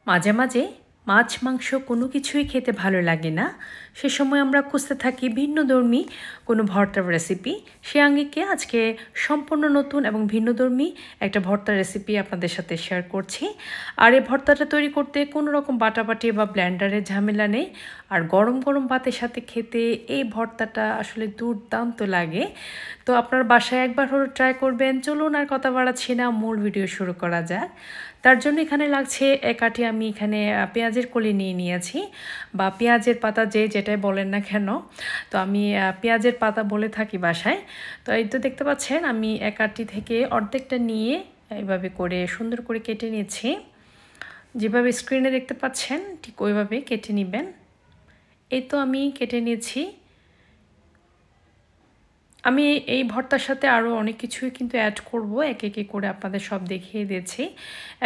মাঝে মাঝে মাছ মাংস কোনো কিছুই খেতে ভালো লাগে না, সে সময় আমরা খুঁজতে থাকি ভিন্নধর্মী কোনো ভর্তার রেসিপি। সে আঙ্গিকে আজকে সম্পূর্ণ নতুন এবং ভিন্নধর্মী একটা ভর্তার রেসিপি আপনাদের সাথে শেয়ার করছি। আর এই ভর্তাটা তৈরি করতে কোনো রকম বাটাবাটি বা ব্লেন্ডারের ঝামেলা নেই। আর গরম গরম ভাতের সাথে খেতে এই ভর্তাটা আসলে দুর্দান্ত লাগে। তো আপনার বাসায় একবার হলো ট্রাই করবেন। চলুন আর কথা বাড়াচ্ছি না, মূল ভিডিও শুরু করা যাক। তার জন্য এখানে লাগছে এক আটি আমি এখানে পেঁয়াজের কলি নিয়ে নিয়েছি, বা পেঁয়াজের পাতা যেটাই বলেন না কেন, তো আমি পেঁয়াজের পাতা বলে থাকি বাসায়। তো এই তো দেখতে পাচ্ছেন আমি এক আটি থেকে অর্ধেকটা নিয়ে এইভাবে করে সুন্দর করে কেটে নিয়েছি। যেভাবে স্ক্রিনে দেখতে পাচ্ছেন ঠিক ওইভাবে কেটে নেবেন। এই তো আমি কেটে নিয়েছি। আমি এই ভর্তার সাথে আরও অনেক কিছুই কিন্তু অ্যাড করব, একে একে করে আপনাদের সব দেখিয়ে দিয়েছি।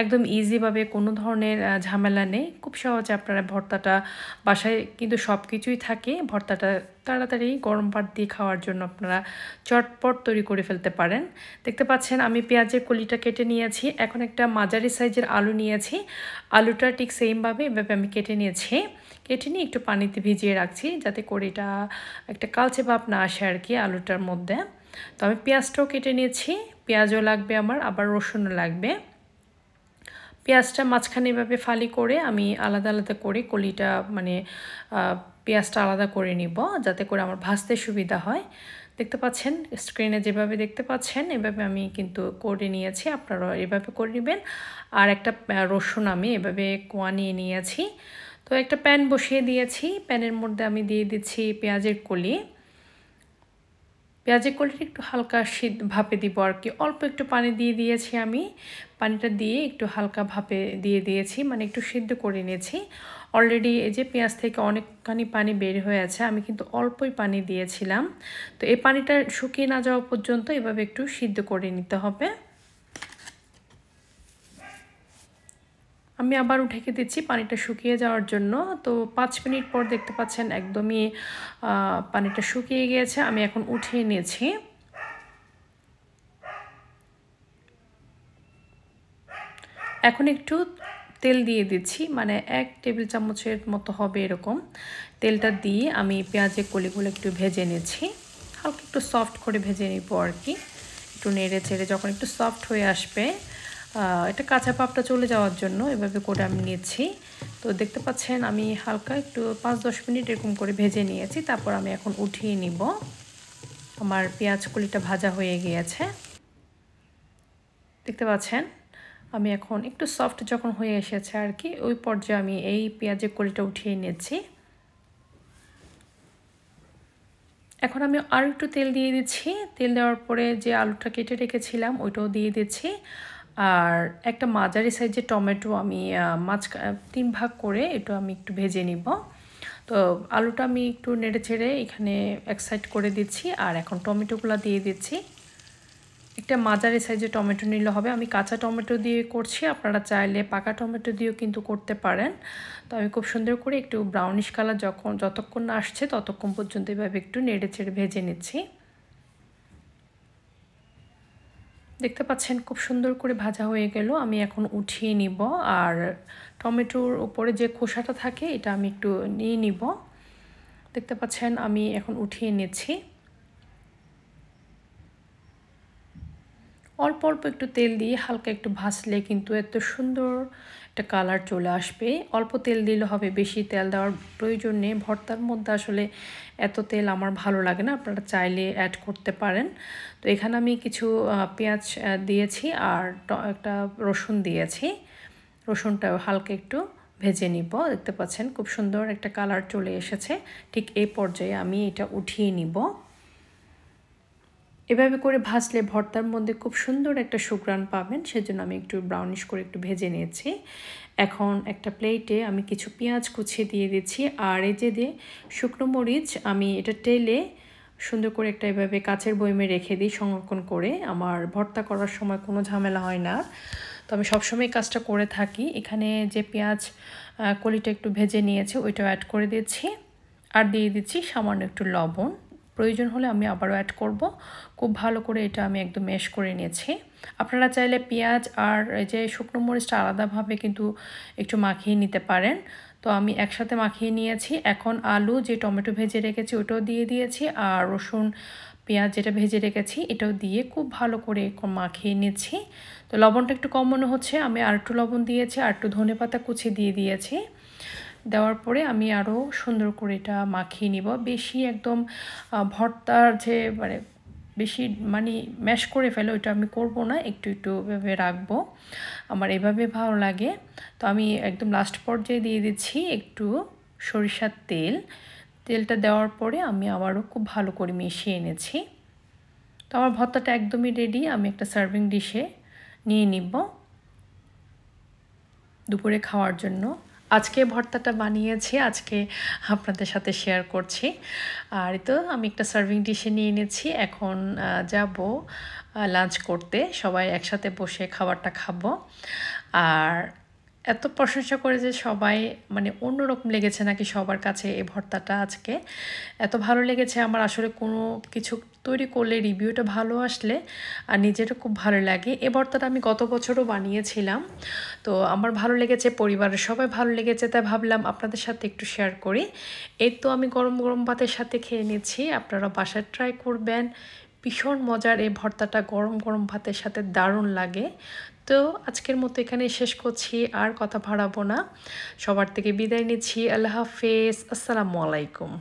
একদম ইজিভাবে, কোনো ধরনের ঝামেলা নেই, খুব সহজে আপনারা ভর্তাটা বাসায় কিন্তু সব কিছুই থাকে। ভর্তাটা তাড়াতাড়ি গরম ভাত দিয়ে খাওয়ার জন্য আপনারা চটপট তৈরি করে ফেলতে পারেন। দেখতে পাচ্ছেন আমি পেঁয়াজের কলিটা কেটে নিয়েছি। এখন একটা মাঝারি সাইজের আলু নিয়েছি। আলুটা ঠিক সেমভাবে এভাবে আমি কেটে নিয়েছি। কেটে নিয়ে একটু পানিতে ভিজিয়ে রাখছি, যাতে করে এটা একটা কালচে ভাব না আসে আর কি আলুটার মধ্যে। তো আমি পেঁয়াজটাও কেটে নিয়েছি। পেঁয়াজও লাগবে আমার, আবার রসুনও লাগবে। পেঁয়াজটা মাঝখানে এভাবে ফালি করে আমি আলাদা আলাদা করে কলিটা পেঁয়াজটা আলাদা করে নিব, যাতে করে আমার ভাজতে সুবিধা হয়। দেখতে পাচ্ছেন স্ক্রিনে যেভাবে দেখতে পাচ্ছেন এভাবে আমি কিন্তু করে নিয়েছি, আপনারা এভাবে করে নেবেন। আর একটা রসুন আমি এভাবে কোয়া নিয়ে নিয়েছি। তো একটা প্যান বসিয়ে দিয়েছি, প্যানের মধ্যে আমি দিয়ে দিচ্ছি পেঁয়াজের কলি। পেঁয়াজের কলিটা একটু হালকা ভাপে দিব আর কি, অল্প একটু পানি দিয়ে দিয়েছি আমি। পানিটা দিয়ে একটু হালকা ভাপে দিয়ে দিয়েছি, মানে একটু সিদ্ধ করে নিয়েছি। অলরেডি এই যে পেঁয়াজ থেকে অনেকখানি পানি বের হয়ে আছে, আমি কিন্তু অল্পই পানি দিয়েছিলাম। তো এই পানিটা শুকিয়ে না যাওয়া পর্যন্ত এভাবে একটু সিদ্ধ করে নিতে হবে। আমি আবারও ঢেকে দিচ্ছি পানিটা শুকিয়ে যাওয়ার জন্য। তো 5 মিনিট পর দেখতে পাচ্ছেন একদমই পানিটা শুকিয়ে গিয়েছে। আমি এখন উঠিয়ে নিয়েছি। এখন একটু তেল দিয়ে দিচ্ছি, মানে 1 টেবিল চামচের মতো হবে এরকম। তেলটা দিয়ে আমি পেঁয়াজের কলিগুলো একটু ভেজে নিচ্ছি, হালকা একটু সফট করে ভেজে নিব আর কি। একটু নেড়ে চেড়ে যখন একটু সফট হয়ে আসবে, এটা কাঁচা ভাবটা চলে যাওয়ার জন্য এভাবে করে আমি নিচ্ছি। তো দেখতে পাচ্ছেন আমি হালকা একটু 5-10 মিনিট এরকম করে ভেজে নিয়েছি। তারপর আমি এখন উঠিয়ে নিব। আমার পেঁয়াজ কলিটা ভাজা হয়ে গিয়েছে, দেখতে পাচ্ছেন। আমি এখন একটু সফট যখন হয়ে এসেছে আর কি, ওই পর্যায়ে আমি এই পেঁয়াজের কলিটা উঠিয়ে নিয়েছি। এখন আমি আর একটু তেল দিয়ে দিচ্ছি। তেল দেওয়ার পরে যে আলুটা কেটে রেখেছিলাম ওইটাও দিয়ে দিচ্ছি। আর একটা মাঝারি সাইজের টমেটো আমি 3 ভাগ করে এটা আমি একটু ভেজে নিব। তো আলুটা আমি একটু নেড়ে ছেড়ে এখানে এক সাইড করে দিচ্ছি। আর এখন টমেটোগুলো দিয়ে দিচ্ছি। একটা মাঝারি সাইজের টমেটো নিলে হবে। আমি কাঁচা টমেটো দিয়ে করছি, আপনারা চাইলে পাকা টমেটো দিয়েও কিন্তু করতে পারেন। তো আমি খুব সুন্দর করে একটু ব্রাউনিশ কালার যতক্ষণ না আসছে ততক্ষণ পর্যন্ত এভাবে একটু নেড়ে চেড়ে ভেজে নিচ্ছি। দেখতে পাচ্ছেন খুব সুন্দর করে ভাজা হয়ে গেল। আমি এখন উঠিয়ে নিব। আর টমেটোর উপরে যে খোসাটা থাকে এটা আমি একটু নিয়ে নিব। দেখতে পাচ্ছেন আমি এখন উঠিয়ে নিচ্ছি। অল্প অল্প একটু তেল দিয়ে হালকা একটু ভাজলে কিন্তু এত সুন্দর একটা কালার চলে আসবে। অল্প তেল দিলে হবে, বেশি তেল দেওয়ার প্রয়োজন নেই। ভর্তার মধ্যে আসলে এত তেল আমার ভালো লাগে না, আপনারা চাইলে অ্যাড করতে পারেন। তো এখানে আমি কিছু পেঁয়াজ দিয়েছি আর একটা রসুন দিয়েছি। রসুনটাও হালকা একটু ভেজে নিব। দেখতে পাচ্ছেন খুব সুন্দর একটা কালার চলে এসেছে। ঠিক এই পর্যায়ে আমি এটা উঠিয়ে নিব। এভাবে করে ভাজলে ভর্তার মধ্যে খুব সুন্দর একটা সুঘ্রাণ পাবেন, সেজন্য আমি একটু ব্রাউনিশ করে একটু ভেজে নিয়েছি। এখন একটা প্লেটে আমি কিছু পেঁয়াজ কুচিয়ে দিয়ে দিচ্ছি। আর এই যে শুকনো মরিচ আমি এটা টেলে সুন্দর করে একটা এভাবে কাচের বয়মে রেখে দিই সংরক্ষণ করে। আমার ভর্তা করার সময় কোনো ঝামেলা হয় না। তো আমি সবসময় কাজটা করে থাকি। এখানে যে পেঁয়াজ কলিটা একটু ভেজে নিয়েছি ওইটাও অ্যাড করে দিচ্ছি। আর দিয়ে দিচ্ছি সামান্য একটু লবণ, প্রয়োজন হলে আমি আবারও অ্যাড করব। খুব ভালো করে এটা আমি একদম ম্যাশ করে নিয়েছি। আপনারা চাইলে পেঁয়াজ আর এই যে শুকনো মরিচটা আলাদাভাবে কিন্তু একটু মাখিয়ে নিতে পারেন। তো আমি একসাথে মাখিয়ে নিয়েছি। এখন আলু যে টমেটো ভেজে রেখেছি ওটাও দিয়ে দিয়েছি, আর রসুন পেঁয়াজ যেটা ভেজে রেখেছি এটাও দিয়ে খুব ভালো করে মাখিয়ে নিচ্ছি। তো লবণটা একটু কম মনে হচ্ছে, আমি আর একটু লবণ দিয়েছি, আর একটু ধনেপাতা কুচি দিয়ে দিয়েছি। দেওয়ার পরে আমি আরও সুন্দর করে এটা মাখিয়ে নিব। বেশি একদম ভর্তার যে বেশি ম্যাশ করে ফেলে ওইটা আমি করব না, একটু একটু এভাবে রাখবো, আমার এভাবে ভালো লাগে। তো আমি একদম লাস্ট পর্যায়ে দিয়ে দিচ্ছি একটু সরিষার তেল। তেলটা দেওয়ার পরে আমি আবারও খুব ভালো করে মিশিয়ে এনেছি। তো আমার ভর্তাটা একদমই রেডি। আমি একটা সার্ভিং ডিশে নিয়ে নিব দুপুরে খাওয়ার জন্য। আজকে ভর্তাটা বানিয়েছি, আজকে আপনাদের সাথে শেয়ার করছি। আর তো আমি একটা সার্ভিং ডিশে নিয়ে নিয়েছি। এখন যাব লাঞ্চ করতে, সবাই একসাথে বসে খাবারটা খাবো। আর এত প্রশংসা করে যে সবাই অন্যরকম লেগেছে নাকি সবার কাছে এই ভর্তাটা, আজকে এত ভালো লেগেছে আমার। আসলে কোনো কিছু তৈরি করলে রিভিউটা ভালো আসলে আর নিজেরও খুব ভালো লাগে। এই ভর্তাটা আমি গত বছরও বানিয়েছিলাম, তো আমার ভালো লেগেছে, পরিবারের সবাই ভালো লেগেছে, তাই ভাবলাম আপনাদের সাথে একটু শেয়ার করি। এই তো আমি গরম গরম ভাতের সাথে খেয়ে নিচ্ছি, আপনারা বাসায় ট্রাই করবেন। ভীষণ মজার এই ভর্তাটা গরম গরম ভাতের সাথে দারুণ লাগে। তো আজকের মতো এখানে শেষ করছি, আর কথা বাড়াবো না, সবার থেকে বিদায় নিচ্ছি। আল্লাহ হাফেজ, আসসালামু আলাইকুম।